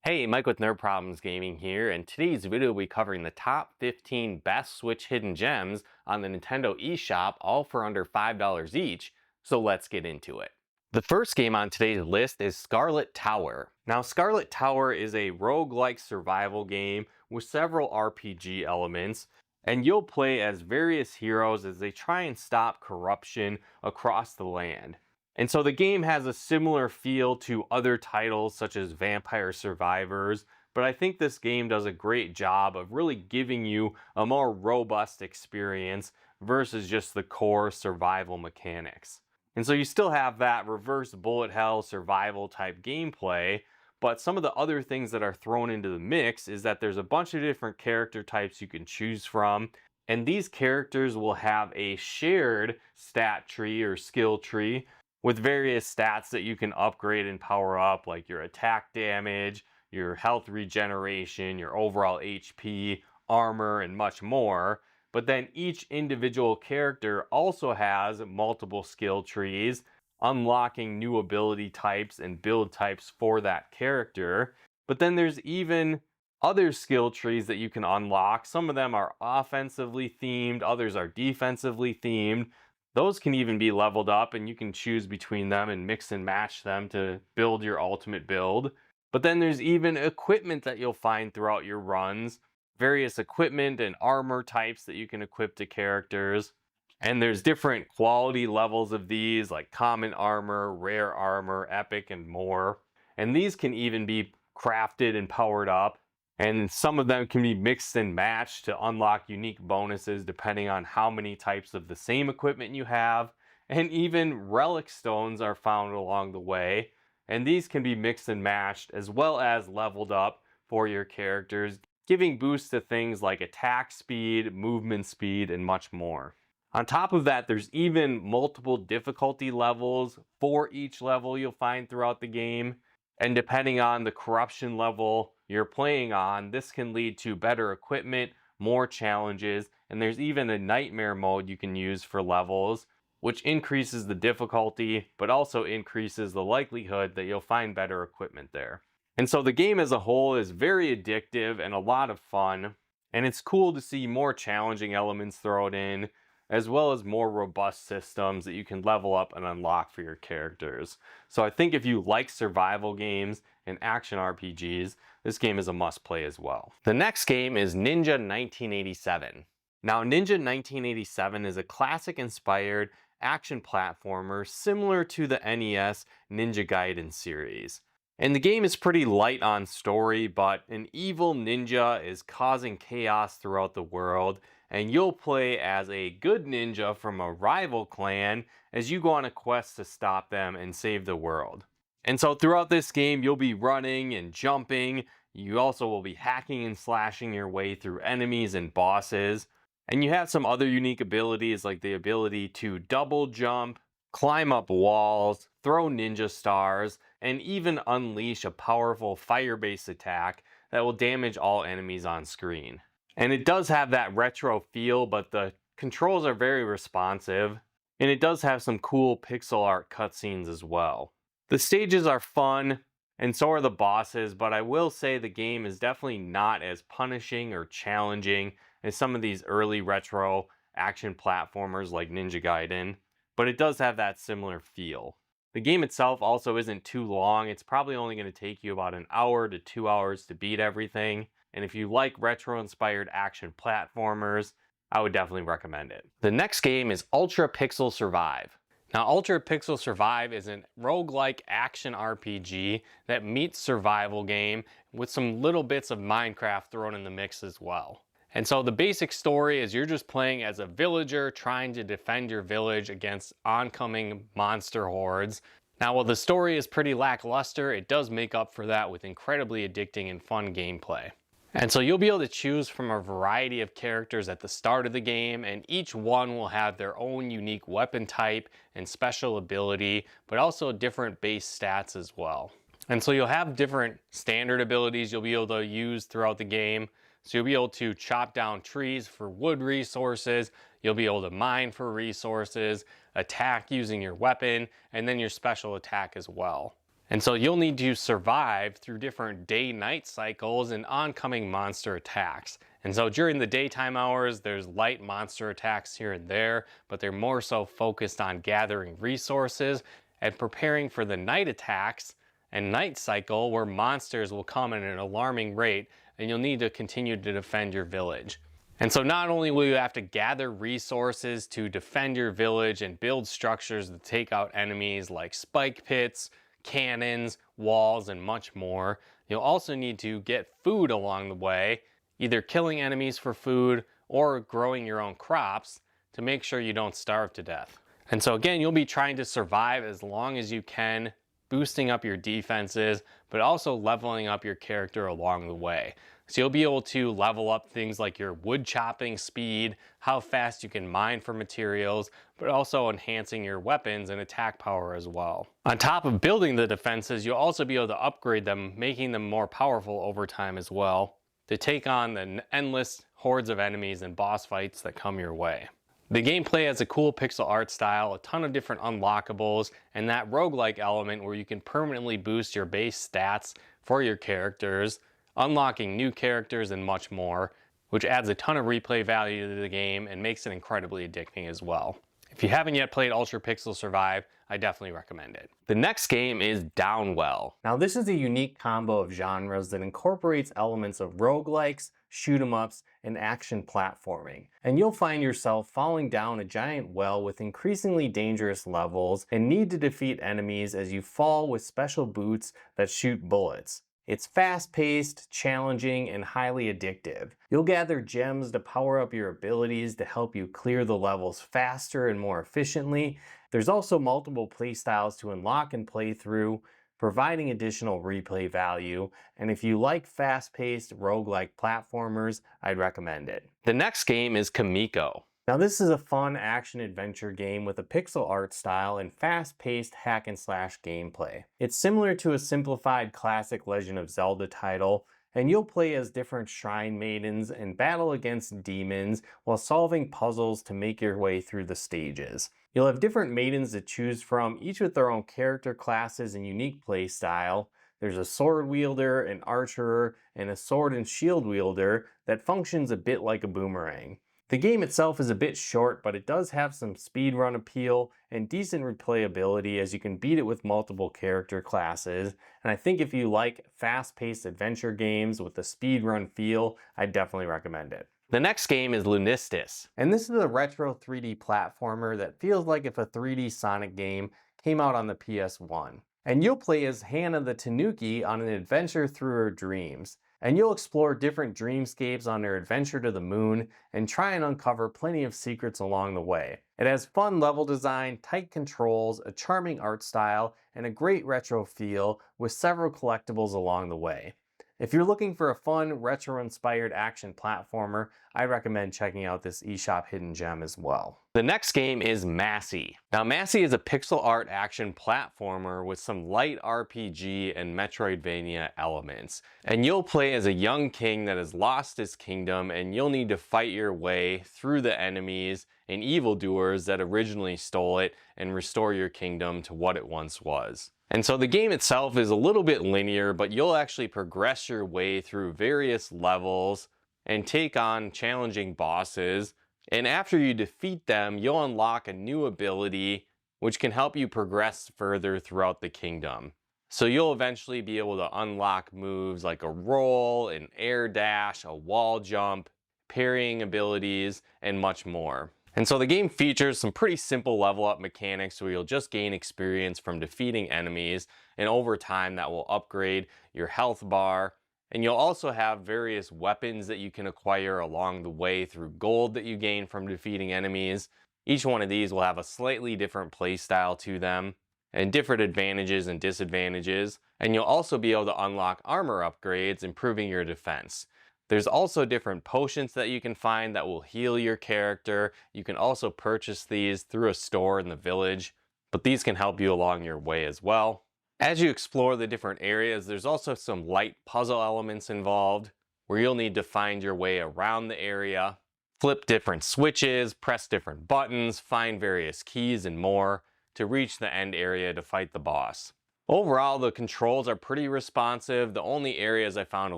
Hey, Mike with Nerd Problems Gaming here, and today's video will be covering the top 15 best Switch hidden gems on the Nintendo eShop, all for under $5 each, so let's get into it. The first game on today's list is Scarlet Tower. Now, Scarlet Tower is a roguelike survival game with several RPG elements, and you'll play as various heroes as they try and stop corruption across the land. And so the game has a similar feel to other titles such as Vampire Survivors, but I think this game does a great job of really giving you a more robust experience versus just the core survival mechanics. And so you still have that reverse bullet hell survival type gameplay, but some of the other things that are thrown into the mix is that there's a bunch of different character types you can choose from, and these characters will have a shared stat tree or skill tree with various stats that you can upgrade and power up, like your attack damage, your health regeneration, your overall HP, armor, and much more. But then each individual character also has multiple skill trees, unlocking new ability types and build types for that character. But then there's even other skill trees that you can unlock. Some of them are offensively themed, others are defensively themed. Those can even be leveled up, and you can choose between them and mix and match them to build your ultimate build. But then there's even equipment that you'll find throughout your runs, various equipment and armor types that you can equip to characters. And there's different quality levels of these, like common armor, rare armor, epic, and more. And these can even be crafted and powered up. And some of them can be mixed and matched to unlock unique bonuses depending on how many types of the same equipment you have. And even relic stones are found along the way. And these can be mixed and matched as well as leveled up for your characters, giving boosts to things like attack speed, movement speed, and much more. On top of that, there's even multiple difficulty levels for each level you'll find throughout the game. And depending on the corruption level you're playing on, this can lead to better equipment, more challenges, and there's even a nightmare mode you can use for levels, which increases the difficulty, but also increases the likelihood that you'll find better equipment there. And so the game as a whole is very addictive and a lot of fun, and it's cool to see more challenging elements thrown in, as well as more robust systems that you can level up and unlock for your characters. So I think if you like survival games and action RPGs, this game is a must play as well. The next game is Ninja 1987. Now, Ninja 1987 is a classic inspired action platformer similar to the NES Ninja Gaiden series. And the game is pretty light on story, but an evil ninja is causing chaos throughout the world, and you'll play as a good ninja from a rival clan as you go on a quest to stop them and save the world. And so throughout this game, you'll be running and jumping. You also will be hacking and slashing your way through enemies and bosses. And you have some other unique abilities, like the ability to double jump, climb up walls, throw ninja stars, and even unleash a powerful fire-based attack that will damage all enemies on screen. And it does have that retro feel, but the controls are very responsive, and it does have some cool pixel art cutscenes as well. The stages are fun, and so are the bosses, but I will say the game is definitely not as punishing or challenging as some of these early retro action platformers like Ninja Gaiden, but it does have that similar feel. The game itself also isn't too long. It's probably only going to take you about an hour to 2 hours to beat everything. And if you like retro-inspired action platformers, I would definitely recommend it. The next game is Ultra Pixel Survive. Now, Ultra Pixel Survive is a roguelike action RPG that meets survival game with some little bits of Minecraft thrown in the mix as well. And so the basic story is you're just playing as a villager trying to defend your village against oncoming monster hordes. Now, while the story is pretty lackluster, it does make up for that with incredibly addicting and fun gameplay. And so you'll be able to choose from a variety of characters at the start of the game, and each one will have their own unique weapon type and special ability, but also different base stats as well. And so you'll have different standard abilities you'll be able to use throughout the game. So you'll be able to chop down trees for wood resources, you'll be able to mine for resources, attack using your weapon, and then your special attack as well. And so you'll need to survive through different day-night cycles and oncoming monster attacks. And so during the daytime hours, there's light monster attacks here and there, but they're more so focused on gathering resources and preparing for the night attacks and night cycle where monsters will come at an alarming rate and you'll need to continue to defend your village. And so not only will you have to gather resources to defend your village and build structures to take out enemies like spike pits, cannons, walls, and much more, you'll also need to get food along the way, either killing enemies for food or growing your own crops to make sure you don't starve to death. And so again, you'll be trying to survive as long as you can, boosting up your defenses, but also leveling up your character along the way. So you'll be able to level up things like your wood chopping speed, how fast you can mine for materials, but also enhancing your weapons and attack power as well. On top of building the defenses, you'll also be able to upgrade them, making them more powerful over time as well, to take on the endless hordes of enemies and boss fights that come your way. The gameplay has a cool pixel art style, a ton of different unlockables, and that roguelike element where you can permanently boost your base stats for your characters, unlocking new characters and much more, which adds a ton of replay value to the game and makes it incredibly addicting as well. If you haven't yet played Ultra Pixel Survive, I definitely recommend it. The next game is Downwell. Now this is a unique combo of genres that incorporates elements of roguelikes, shoot 'em ups, and action platforming. And you'll find yourself falling down a giant well with increasingly dangerous levels and need to defeat enemies as you fall with special boots that shoot bullets. It's fast-paced, challenging, and highly addictive. You'll gather gems to power up your abilities to help you clear the levels faster and more efficiently. There's also multiple playstyles to unlock and play through, providing additional replay value, and if you like fast-paced roguelike platformers, I'd recommend it. The next game is Kamiko. Now this is a fun action-adventure game with a pixel art style and fast-paced hack-and-slash gameplay. It's similar to a simplified classic Legend of Zelda title, and you'll play as different shrine maidens and battle against demons while solving puzzles to make your way through the stages. You'll have different maidens to choose from, each with their own character classes and unique play style. There's a sword wielder, an archer, and a sword and shield wielder that functions a bit like a boomerang. The game itself is a bit short, but it does have some speedrun appeal and decent replayability as you can beat it with multiple character classes. And I think if you like fast-paced adventure games with a speedrun feel, I'd definitely recommend it. The next game is Lunistice. And this is a retro 3D platformer that feels like if a 3D Sonic game came out on the PS1. And you'll play as Hannah the Tanuki on an adventure through her dreams. And you'll explore different dreamscapes on their adventure to the moon and try and uncover plenty of secrets along the way. It has fun level design, tight controls, a charming art style, and a great retro feel with several collectibles along the way. If you're looking for a fun, retro-inspired action platformer, I recommend checking out this eShop hidden gem as well. The next game is Massi. Now Massi is a pixel art action platformer with some light RPG and Metroidvania elements. And you'll play as a young king that has lost his kingdom, and you'll need to fight your way through the enemies and evildoers that originally stole it and restore your kingdom to what it once was. And so the game itself is a little bit linear, but you'll actually progress your way through various levels and take on challenging bosses. And after you defeat them, you'll unlock a new ability which can help you progress further throughout the kingdom. So you'll eventually be able to unlock moves like a roll, an air dash, a wall jump, parrying abilities, and much more. And so the game features some pretty simple level up mechanics where you'll just gain experience from defeating enemies, and over time that will upgrade your health bar. And you'll also have various weapons that you can acquire along the way through gold that you gain from defeating enemies. Each one of these will have a slightly different play style to them and different advantages and disadvantages. And you'll also be able to unlock armor upgrades, improving your defense. There's also different potions that you can find that will heal your character. You can also purchase these through a store in the village, but these can help you along your way as well. As you explore the different areas, there's also some light puzzle elements involved where you'll need to find your way around the area, flip different switches, press different buttons, find various keys and more to reach the end area to fight the boss. Overall, the controls are pretty responsive. The only areas I found a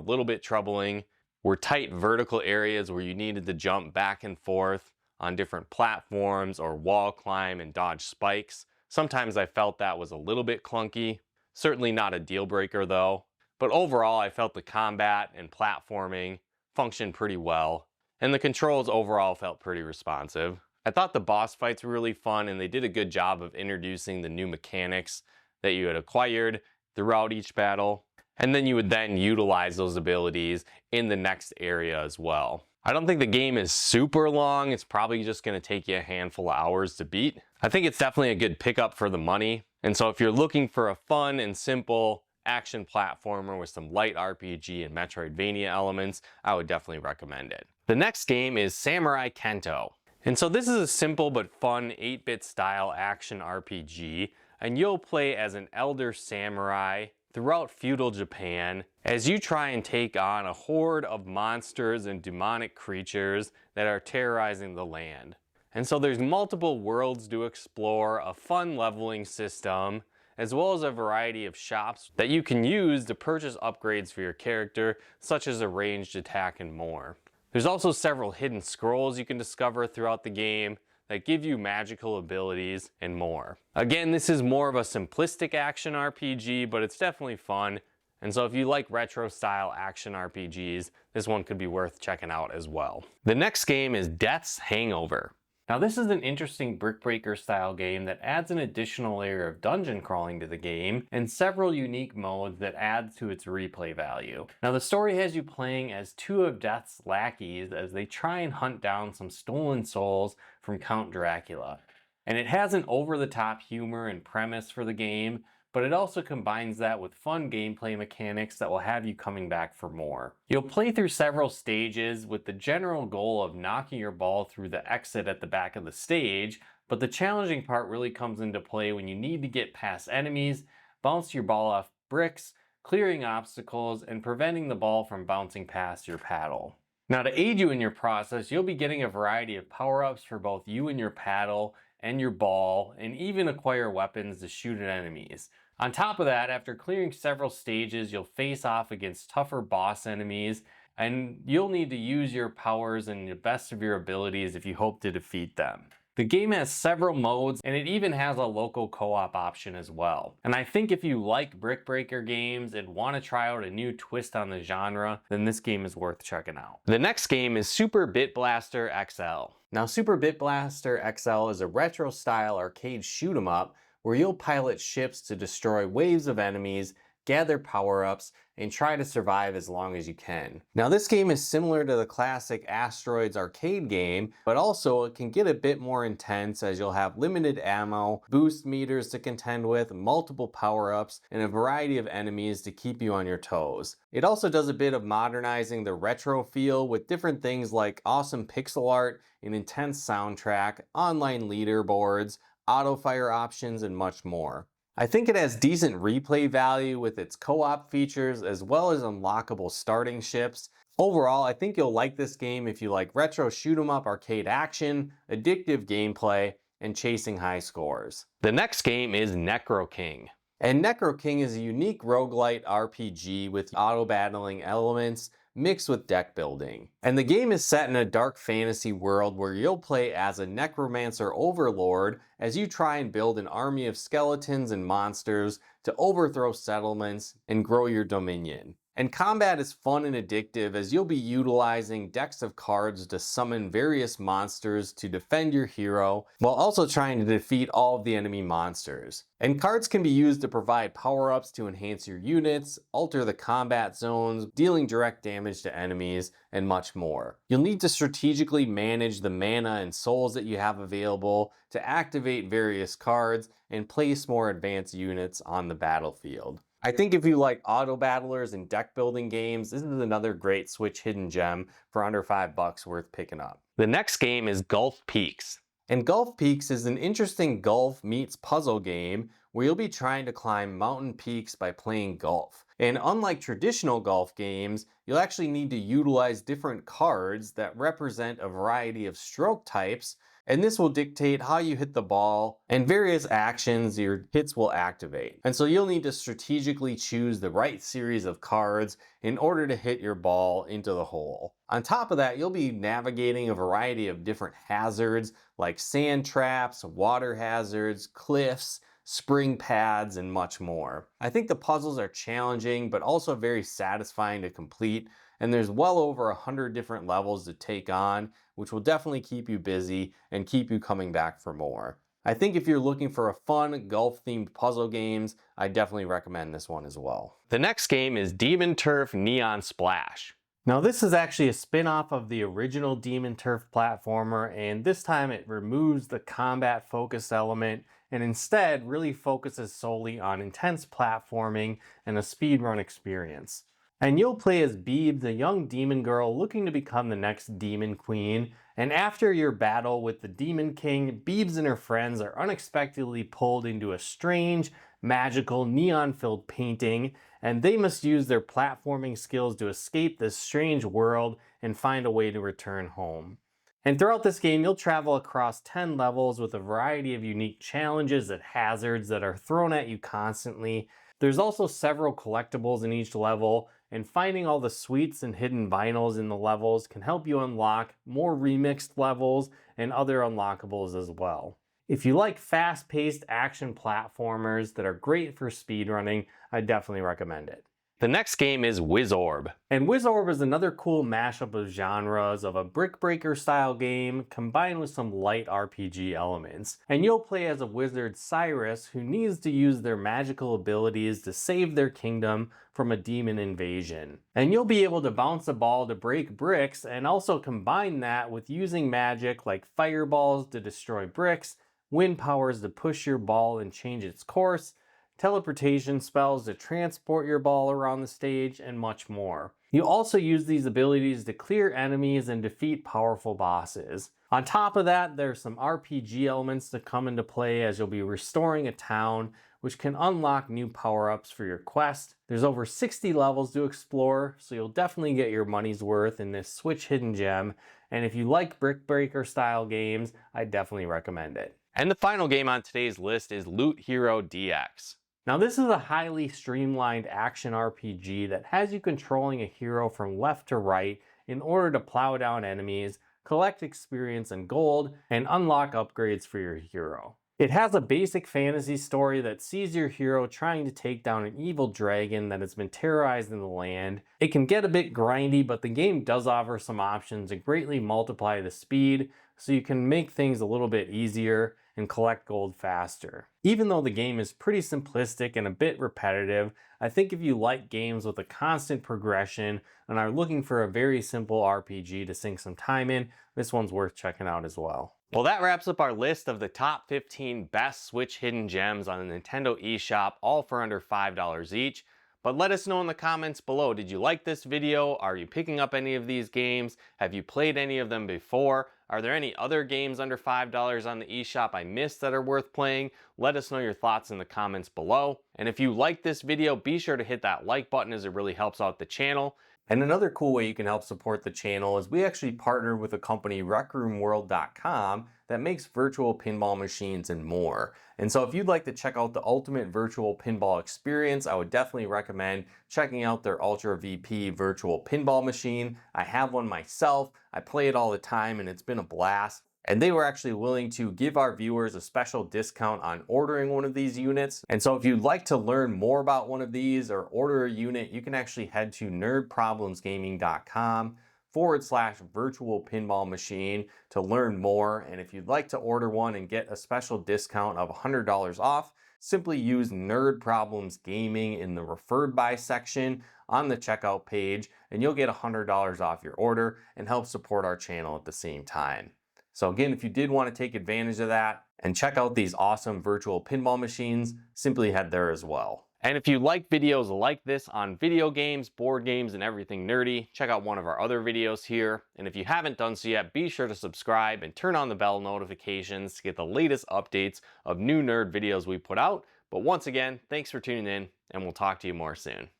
little bit troubling were tight vertical areas where you needed to jump back and forth on different platforms or wall climb and dodge spikes. Sometimes I felt that was a little bit clunky. Certainly not a deal breaker though. But overall, I felt the combat and platforming functioned pretty well, and the controls overall felt pretty responsive. I thought the boss fights were really fun, and they did a good job of introducing the new mechanics that you had acquired throughout each battle, and then you would then utilize those abilities in the next area as well. I don't think the game is super long. It's probably just going to take you a handful of hours to beat. I think it's definitely a good pickup for the money, and so if you're looking for a fun and simple action platformer with some light RPG and Metroidvania elements, I would definitely recommend it. The next game is Samurai Kento. And so this is a simple but fun 8-bit style action RPG, and you'll play as an elder samurai throughout feudal Japan as you try and take on a horde of monsters and demonic creatures that are terrorizing the land. And so there's multiple worlds to explore, a fun leveling system, as well as a variety of shops that you can use to purchase upgrades for your character, such as a ranged attack and more. There's also several hidden scrolls you can discover throughout the game that give you magical abilities and more. Again, this is more of a simplistic action RPG, but it's definitely fun. And so if you like retro style action RPGs, this one could be worth checking out as well. The next game is Death's Hangover. Now this is an interesting brick breaker style game that adds an additional layer of dungeon crawling to the game and several unique modes that add to its replay value. Now the story has you playing as two of Death's lackeys as they try and hunt down some stolen souls from Count Dracula. And it has an over-the-top humor and premise for the game, but it also combines that with fun gameplay mechanics that will have you coming back for more. You'll play through several stages with the general goal of knocking your ball through the exit at the back of the stage, but the challenging part really comes into play when you need to get past enemies, bounce your ball off bricks, clearing obstacles, and preventing the ball from bouncing past your paddle. Now to aid you in your process, you'll be getting a variety of power-ups for both you and your paddle and your ball, and even acquire weapons to shoot at enemies. On top of that, after clearing several stages, you'll face off against tougher boss enemies, and you'll need to use your powers and the best of your abilities if you hope to defeat them. The game has several modes, and it even has a local co-op option as well. And I think if you like brick breaker games and want to try out a new twist on the genre, then this game is worth checking out. The next game is Super Bit Blaster XL. Now Super Bit Blaster XL is a retro style arcade shoot 'em up where you'll pilot ships to destroy waves of enemies, gather power-ups, and try to survive as long as you can. Now this game is similar to the classic Asteroids arcade game, but also it can get a bit more intense as you'll have limited ammo, boost meters to contend with, multiple power-ups, and a variety of enemies to keep you on your toes. It also does a bit of modernizing the retro feel with different things like awesome pixel art, an intense soundtrack, online leaderboards, auto fire options, and much more. I think it has decent replay value with its co-op features as well as unlockable starting ships. Overall, I think you'll like this game if you like retro shoot 'em up arcade action, addictive gameplay, and chasing high scores. The next game is Necroking. And Necroking is a unique roguelite RPG with auto-battling elements mixed with deck building. And the game is set in a dark fantasy world where you'll play as a necromancer overlord as you try and build an army of skeletons and monsters to overthrow settlements and grow your dominion. And combat is fun and addictive as you'll be utilizing decks of cards to summon various monsters to defend your hero, while also trying to defeat all of the enemy monsters. And cards can be used to provide power-ups to enhance your units, alter the combat zones, dealing direct damage to enemies, and much more. You'll need to strategically manage the mana and souls that you have available to activate various cards and place more advanced units on the battlefield. I think if you like auto battlers and deck building games, this is another great Switch hidden gem for under $5 worth picking up. The next game is Gulf Peaks. And Gulf Peaks is an interesting golf meets puzzle game where you'll be trying to climb mountain peaks by playing golf. And unlike traditional golf games, you'll actually need to utilize different cards that represent a variety of stroke types And this will dictate how you hit the ball and various actions your hits will activate. And so you'll need to strategically choose the right series of cards in order to hit your ball into the hole. On top of that, you'll be navigating a variety of different hazards like sand traps, water hazards, cliffs, spring pads, and much more. I think the puzzles are challenging, but also very satisfying to complete, and there's well over 100 different levels to take on, which will definitely keep you busy and keep you coming back for more. I think if you're looking for a fun golf-themed puzzle games, I definitely recommend this one as well. The next game is Demon Turf Neon Splash. Now this is actually a spin-off of the original Demon Turf platformer, and this time it removes the combat focus element and instead really focuses solely on intense platforming and a speedrun experience. And you'll play as Beebs, a young demon girl looking to become the next demon queen, and after your battle with the Demon King, Beebs and her friends are unexpectedly pulled into a strange, magical, neon-filled painting, and they must use their platforming skills to escape this strange world and find a way to return home. And throughout this game, you'll travel across 10 levels with a variety of unique challenges and hazards that are thrown at you constantly. There's also several collectibles in each level, and finding all the sweets and hidden vinyls in the levels can help you unlock more remixed levels and other unlockables as well. If you like fast-paced action platformers that are great for speedrunning, I definitely recommend it. The next game is Wizorb. And Wizorb is another cool mashup of genres of a brick breaker style game combined with some light RPG elements. And you'll play as a wizard Cyrus who needs to use their magical abilities to save their kingdom from a demon invasion. And you'll be able to bounce a ball to break bricks and also combine that with using magic like fireballs to destroy bricks, wind powers to push your ball and change its course, teleportation spells to transport your ball around the stage, and much more. You also use these abilities to clear enemies and defeat powerful bosses. On top of that, there's some RPG elements to come into play as you'll be restoring a town, which can unlock new power-ups for your quest. There's over 60 levels to explore, so you'll definitely get your money's worth in this Switch hidden gem, and if you like brick breaker style games, I definitely recommend it. And the final game on today's list is Loot Hero DX. Now this is a highly streamlined action RPG that has you controlling a hero from left to right in order to plow down enemies, collect experience and gold, and unlock upgrades for your hero. It has a basic fantasy story that sees your hero trying to take down an evil dragon that has been terrorized in the land. It can get a bit grindy, but the game does offer some options to greatly multiply the speed, so you can make things a little bit easier and collect gold faster. Even though the game is pretty simplistic and a bit repetitive, I think if you like games with a constant progression and are looking for a very simple RPG to sink some time in, this one's worth checking out as well. Well, that wraps up our list of the top 15 best Switch hidden gems on the Nintendo eShop, all for under $5 each. But let us know in the comments below, did you like this video? Are you picking up any of these games? Have you played any of them before? Are there any other games under $5 on the eShop I missed that are worth playing? Let us know your thoughts in the comments below. And if you liked this video, be sure to hit that like button as it really helps out the channel. And another cool way you can help support the channel is we actually partner with a company, RecRoomWorld.com, that makes virtual pinball machines and more. And so if you'd like to check out the ultimate virtual pinball experience, I would definitely recommend checking out their Ultra VP virtual pinball machine. I have one myself, I play it all the time, and it's been a blast. And they were actually willing to give our viewers a special discount on ordering one of these units. And so if you'd like to learn more about one of these or order a unit, you can actually head to nerdproblemsgaming.com/virtual pinball machine to learn more. And if you'd like to order one and get a special discount of $100 off, simply use Nerd Problems Gaming in the referred by section on the checkout page, and you'll get $100 off your order and help support our channel at the same time. So again, if you did want to take advantage of that and check out these awesome virtual pinball machines, simply head there as well. And if you like videos like this on video games, board games, and everything nerdy, check out one of our other videos here. And if you haven't done so yet, be sure to subscribe and turn on the bell notifications to get the latest updates of new nerd videos we put out. But once again, thanks for tuning in, and we'll talk to you more soon.